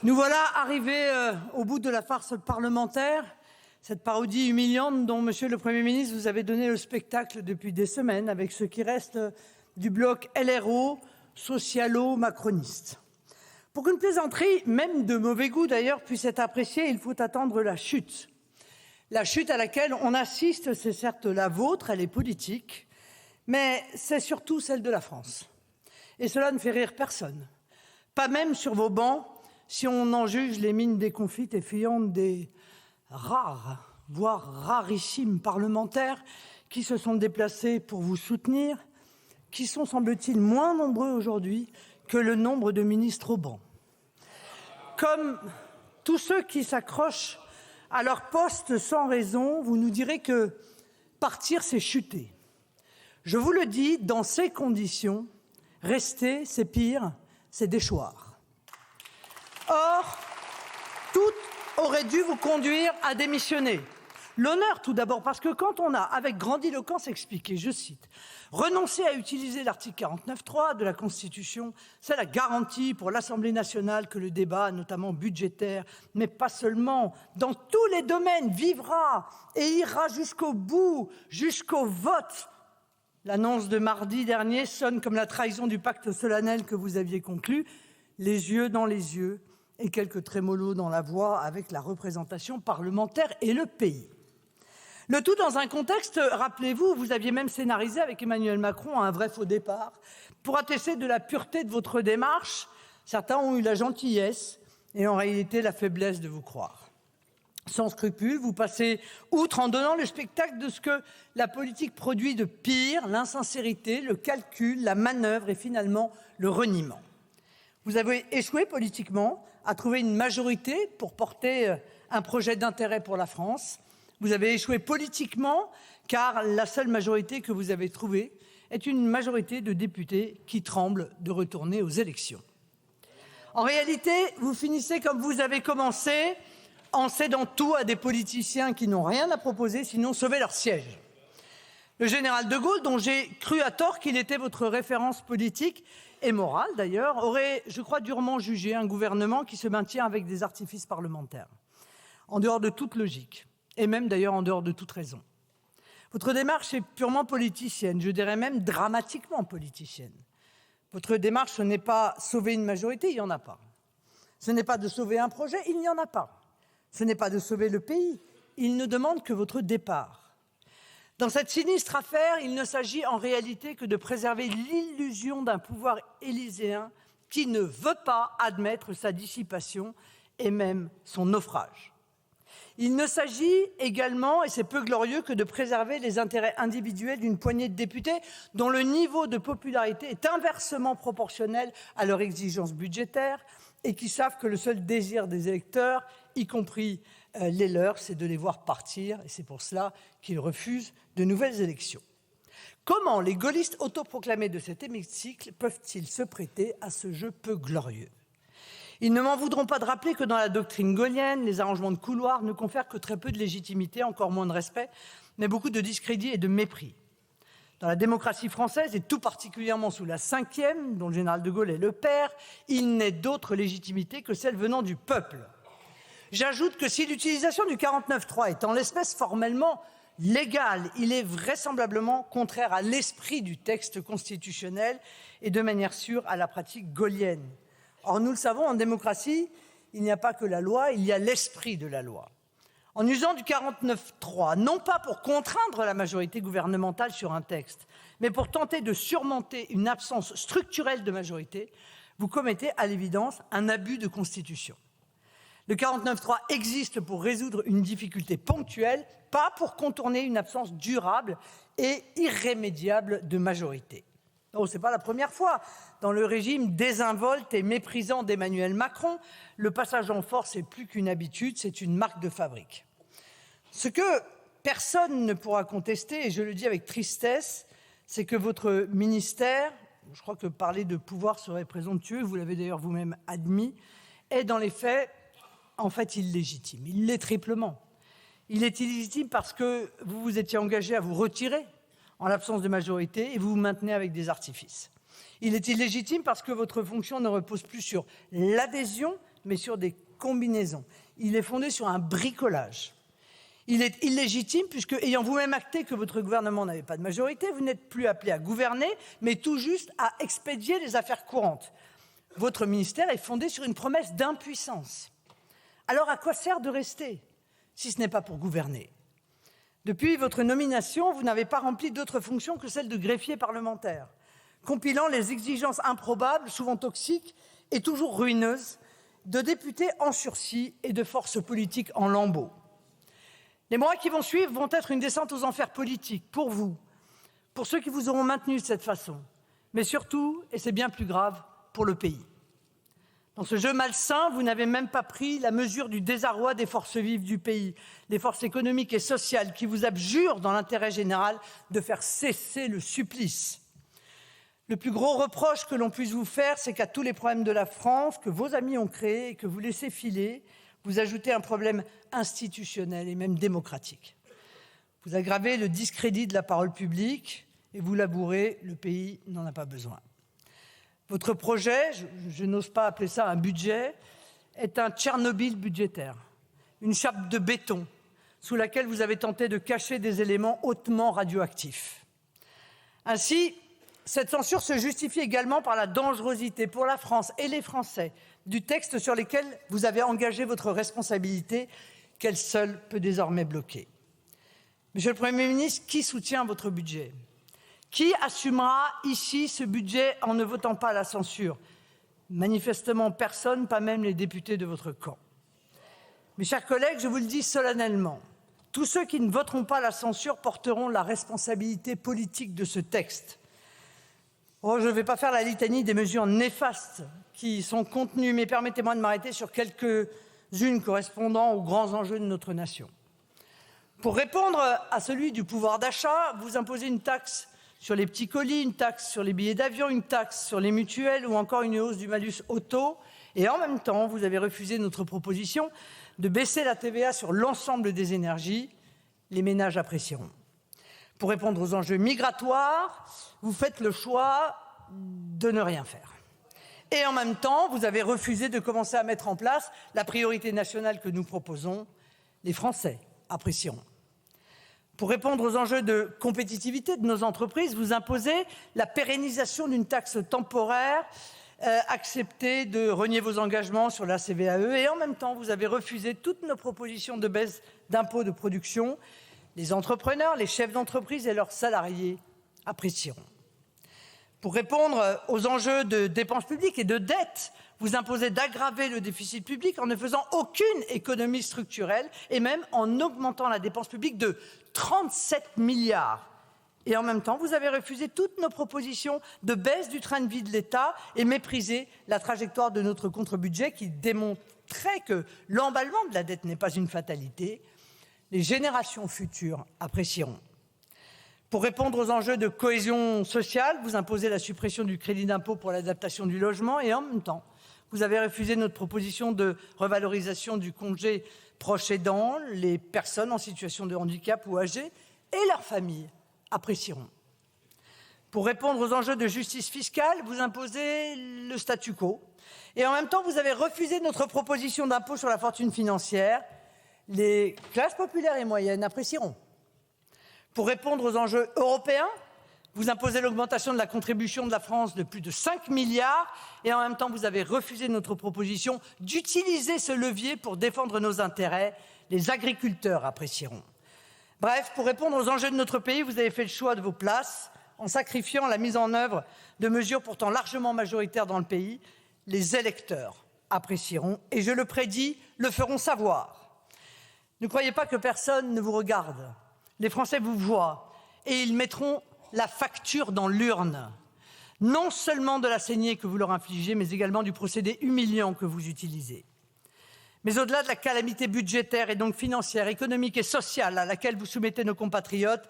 Nous voilà arrivés au bout de la farce parlementaire, cette parodie humiliante dont, Monsieur le Premier ministre, vous avez donné le spectacle depuis des semaines avec ce qui reste du bloc LRO, socialo-macroniste. Pour qu'une plaisanterie, même de mauvais goût d'ailleurs, puisse être appréciée, il faut attendre la chute. La chute à laquelle on assiste, c'est certes la vôtre, elle est politique, mais c'est surtout celle de la France. Et cela ne fait rire personne, pas même sur vos bancs, si on en juge les mines déconfites et fuyantes des rares, voire rarissimes parlementaires qui se sont déplacés pour vous soutenir, qui sont, semble-t-il, moins nombreux aujourd'hui que le nombre de ministres au banc. Comme tous ceux qui s'accrochent à leur poste sans raison, vous nous direz que partir, c'est chuter. Je vous le dis, dans ces conditions, rester, c'est pire, c'est déchoir. Or, tout aurait dû vous conduire à démissionner. L'honneur tout d'abord, parce que quand on a, avec grandiloquence, expliqué, je cite, « renoncer à utiliser l'article 49.3 de la Constitution, c'est la garantie pour l'Assemblée nationale que le débat, notamment budgétaire, mais pas seulement, dans tous les domaines, vivra et ira jusqu'au bout, jusqu'au vote. » L'annonce de mardi dernier sonne comme la trahison du pacte solennel que vous aviez conclu, les yeux dans les yeux et quelques trémolos dans la voix avec la représentation parlementaire et le pays. Le tout dans un contexte, rappelez-vous, vous aviez même scénarisé avec Emmanuel Macron un vrai faux départ pour attester de la pureté de votre démarche. Certains ont eu la gentillesse et en réalité la faiblesse de vous croire. Sans scrupule, vous passez outre en donnant le spectacle de ce que la politique produit de pire, l'insincérité, le calcul, la manœuvre et finalement le reniement. Vous avez échoué politiquement à trouver une majorité pour porter un projet d'intérêt pour la France. Vous avez échoué politiquement car la seule majorité que vous avez trouvée est une majorité de députés qui tremblent de retourner aux élections. En réalité, vous finissez comme vous avez commencé, en cédant tout à des politiciens qui n'ont rien à proposer sinon sauver leur siège. Le général de Gaulle, dont j'ai cru à tort qu'il était votre référence politique, et morale d'ailleurs, aurait, je crois, durement jugé un gouvernement qui se maintient avec des artifices parlementaires, en dehors de toute logique, et même d'ailleurs en dehors de toute raison. Votre démarche est purement politicienne, je dirais même dramatiquement politicienne. Votre démarche, ce n'est pas sauver une majorité, il n'y en a pas. Ce n'est pas de sauver un projet, il n'y en a pas. Ce n'est pas de sauver le pays, il ne demande que votre départ. Dans cette sinistre affaire, il ne s'agit en réalité que de préserver l'illusion d'un pouvoir élyséen qui ne veut pas admettre sa dissipation et même son naufrage. Il ne s'agit également, et c'est peu glorieux, que de préserver les intérêts individuels d'une poignée de députés dont le niveau de popularité est inversement proportionnel à leurs exigences budgétaires et qui savent que le seul désir des électeurs, y compris les leurs, c'est de les voir partir, et c'est pour cela qu'ils refusent de nouvelles élections. Comment les gaullistes autoproclamés de cet hémicycle peuvent-ils se prêter à ce jeu peu glorieux? Ils ne m'en voudront pas de rappeler que dans la doctrine gaullienne, les arrangements de couloir ne confèrent que très peu de légitimité, encore moins de respect, mais beaucoup de discrédit et de mépris. Dans la démocratie française, et tout particulièrement sous la Ve, dont le général de Gaulle est le père, il n'est d'autre légitimité que celle venant du peuple. J'ajoute que si l'utilisation du 49.3 est en l'espèce formellement légal, il est vraisemblablement contraire à l'esprit du texte constitutionnel et de manière sûre à la pratique gaullienne. Or, nous le savons, en démocratie, il n'y a pas que la loi, il y a l'esprit de la loi. En usant du 49.3, non pas pour contraindre la majorité gouvernementale sur un texte, mais pour tenter de surmonter une absence structurelle de majorité, vous commettez à l'évidence un abus de constitution. Le 49.3 existe pour résoudre une difficulté ponctuelle, pas pour contourner une absence durable et irrémédiable de majorité. Oh, ce n'est pas la première fois. Dans le régime désinvolte et méprisant d'Emmanuel Macron, le passage en force n'est plus qu'une habitude, c'est une marque de fabrique. Ce que personne ne pourra contester, et je le dis avec tristesse, c'est que votre ministère, je crois que parler de pouvoir serait présomptueux, vous l'avez d'ailleurs vous-même admis, est dans les faits, en fait, illégitime. Il l'est triplement. Il est illégitime parce que vous vous étiez engagé à vous retirer en l'absence de majorité et vous vous maintenez avec des artifices. Il est illégitime parce que votre fonction ne repose plus sur l'adhésion, mais sur des combinaisons. Il est fondé sur un bricolage. Il est illégitime puisque, ayant vous-même acté que votre gouvernement n'avait pas de majorité, vous n'êtes plus appelé à gouverner, mais tout juste à expédier les affaires courantes. Votre ministère est fondé sur une promesse d'impuissance. Alors à quoi sert de rester, si ce n'est pas pour gouverner? Depuis votre nomination, vous n'avez pas rempli d'autres fonctions que celle de greffier parlementaire, compilant les exigences improbables, souvent toxiques et toujours ruineuses, de députés en sursis et de forces politiques en lambeaux. Les mois qui vont suivre vont être une descente aux enfers politiques, pour vous, pour ceux qui vous auront maintenu de cette façon, mais surtout, et c'est bien plus grave, pour le pays. Dans ce jeu malsain, vous n'avez même pas pris la mesure du désarroi des forces vives du pays, des forces économiques et sociales qui vous abjurent dans l'intérêt général de faire cesser le supplice. Le plus gros reproche que l'on puisse vous faire, c'est qu'à tous les problèmes de la France que vos amis ont créés et que vous laissez filer, vous ajoutez un problème institutionnel et même démocratique. Vous aggravez le discrédit de la parole publique et vous labourez, le pays n'en a pas besoin. Votre projet, je n'ose pas appeler ça un budget, est un Tchernobyl budgétaire, une chape de béton sous laquelle vous avez tenté de cacher des éléments hautement radioactifs. Ainsi, cette censure se justifie également par la dangerosité pour la France et les Français du texte sur lequel vous avez engagé votre responsabilité, qu'elle seule peut désormais bloquer. Monsieur le Premier ministre, qui soutient votre budget? Qui assumera ici ce budget en ne votant pas la censure? Manifestement personne, pas même les députés de votre camp. Mes chers collègues, je vous le dis solennellement, tous ceux qui ne voteront pas la censure porteront la responsabilité politique de ce texte. Oh, je ne vais pas faire la litanie des mesures néfastes qui sont contenues, mais permettez-moi de m'arrêter sur quelques-unes correspondant aux grands enjeux de notre nation. Pour répondre à celui du pouvoir d'achat, vous imposez une taxe sur les petits colis, une taxe sur les billets d'avion, une taxe sur les mutuelles ou encore une hausse du malus auto. Et en même temps, vous avez refusé notre proposition de baisser la TVA sur l'ensemble des énergies. Les ménages apprécieront. Pour répondre aux enjeux migratoires, vous faites le choix de ne rien faire. Et en même temps, vous avez refusé de commencer à mettre en place la priorité nationale que nous proposons. Les Français apprécieront. Pour répondre aux enjeux de compétitivité de nos entreprises, vous imposez la pérennisation d'une taxe temporaire, acceptez de renier vos engagements sur la CVAE et en même temps, vous avez refusé toutes nos propositions de baisse d'impôts de production. Les entrepreneurs, les chefs d'entreprise et leurs salariés apprécieront. Pour répondre aux enjeux de dépenses publiques et de dette, vous imposez d'aggraver le déficit public en ne faisant aucune économie structurelle et même en augmentant la dépense publique de 37 milliards. Et en même temps, vous avez refusé toutes nos propositions de baisse du train de vie de l'État et méprisé la trajectoire de notre contre-budget qui démontrait que l'emballement de la dette n'est pas une fatalité. Les générations futures apprécieront. Pour répondre aux enjeux de cohésion sociale, vous imposez la suppression du crédit d'impôt pour l'adaptation du logement et en même temps, vous avez refusé notre proposition de revalorisation du congé proche aidant. Les personnes en situation de handicap ou âgées et leurs familles apprécieront. Pour répondre aux enjeux de justice fiscale, vous imposez le statu quo. Et en même temps, vous avez refusé notre proposition d'impôt sur la fortune financière. Les classes populaires et moyennes apprécieront. Pour répondre aux enjeux européens, vous imposez l'augmentation de la contribution de la France de plus de 5 milliards et en même temps, vous avez refusé notre proposition d'utiliser ce levier pour défendre nos intérêts. Les agriculteurs apprécieront. Bref, pour répondre aux enjeux de notre pays, vous avez fait le choix de vos places en sacrifiant la mise en œuvre de mesures pourtant largement majoritaires dans le pays. Les électeurs apprécieront et, je le prédis, le feront savoir. Ne croyez pas que personne ne vous regarde. Les Français vous voient et ils mettront la facture dans l'urne, non seulement de la saignée que vous leur infligez, mais également du procédé humiliant que vous utilisez. Mais au-delà de la calamité budgétaire et donc financière, économique et sociale à laquelle vous soumettez nos compatriotes,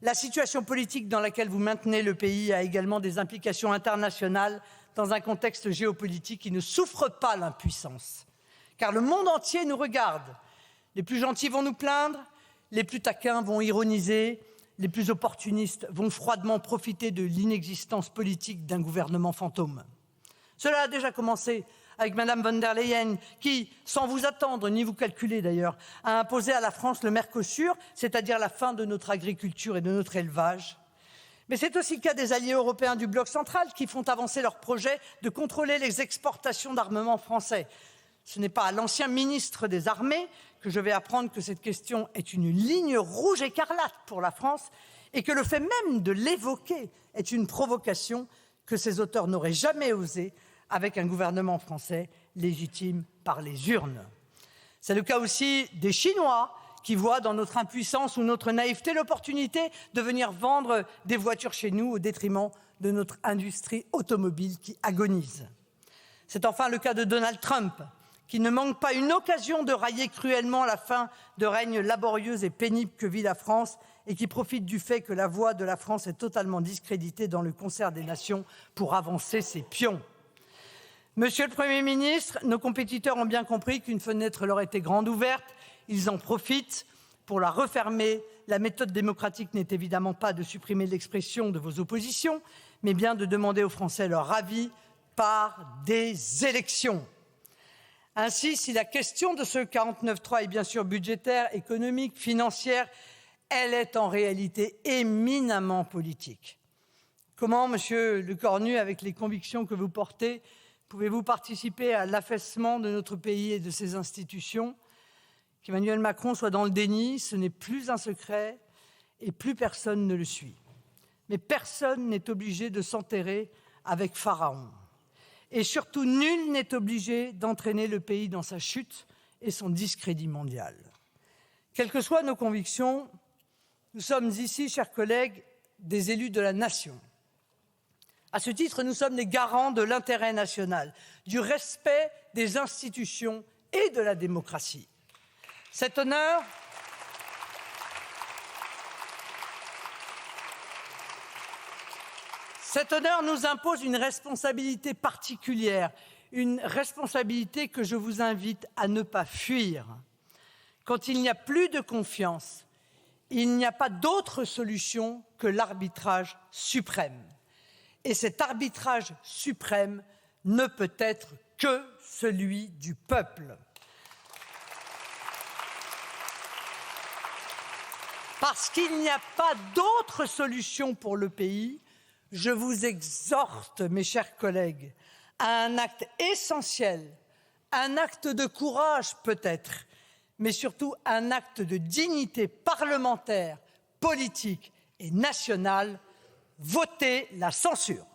la situation politique dans laquelle vous maintenez le pays a également des implications internationales dans un contexte géopolitique qui ne souffre pas l'impuissance. Car le monde entier nous regarde. Les plus gentils vont nous plaindre, les plus taquins vont ironiser, les plus opportunistes vont froidement profiter de l'inexistence politique d'un gouvernement fantôme. Cela a déjà commencé avec Mme von der Leyen, qui, sans vous attendre, ni vous calculer d'ailleurs, a imposé à la France le Mercosur, c'est-à-dire la fin de notre agriculture et de notre élevage. Mais c'est aussi le cas des alliés européens du bloc central qui font avancer leur projet de contrôler les exportations d'armements français. Ce n'est pas à l'ancien ministre des Armées que je vais apprendre que cette question est une ligne rouge écarlate pour la France et que le fait même de l'évoquer est une provocation que ses auteurs n'auraient jamais osé avec un gouvernement français légitime par les urnes. C'est le cas aussi des Chinois qui voient dans notre impuissance ou notre naïveté l'opportunité de venir vendre des voitures chez nous au détriment de notre industrie automobile qui agonise. C'est enfin le cas de Donald Trump, qui ne manque pas une occasion de railler cruellement la fin de règne laborieuse et pénible que vit la France et qui profite du fait que la voix de la France est totalement discréditée dans le concert des nations pour avancer ses pions. Monsieur le Premier ministre, nos compétiteurs ont bien compris qu'une fenêtre leur était grande ouverte. Ils en profitent pour la refermer. La méthode démocratique n'est évidemment pas de supprimer l'expression de vos oppositions, mais bien de demander aux Français leur avis par des élections. Ainsi, si la question de ce 49.3 est bien sûr budgétaire, économique, financière, elle est en réalité éminemment politique. Comment, Monsieur Lecornu, avec les convictions que vous portez, pouvez-vous participer à l'affaissement de notre pays et de ses institutions? Qu'Emmanuel Macron soit dans le déni, ce n'est plus un secret et plus personne ne le suit. Mais personne n'est obligé de s'enterrer avec Pharaon. Et surtout, nul n'est obligé d'entraîner le pays dans sa chute et son discrédit mondial. Quelles que soient nos convictions, nous sommes ici, chers collègues, des élus de la nation. À ce titre, nous sommes les garants de l'intérêt national, du respect des institutions et de la démocratie. Cet honneur nous impose une responsabilité particulière, une responsabilité que je vous invite à ne pas fuir. Quand il n'y a plus de confiance, il n'y a pas d'autre solution que l'arbitrage suprême. Et cet arbitrage suprême ne peut être que celui du peuple. Parce qu'il n'y a pas d'autre solution pour le pays, je vous exhorte, mes chers collègues, à un acte essentiel, un acte de courage peut-être, mais surtout un acte de dignité parlementaire, politique et nationale, voter la censure.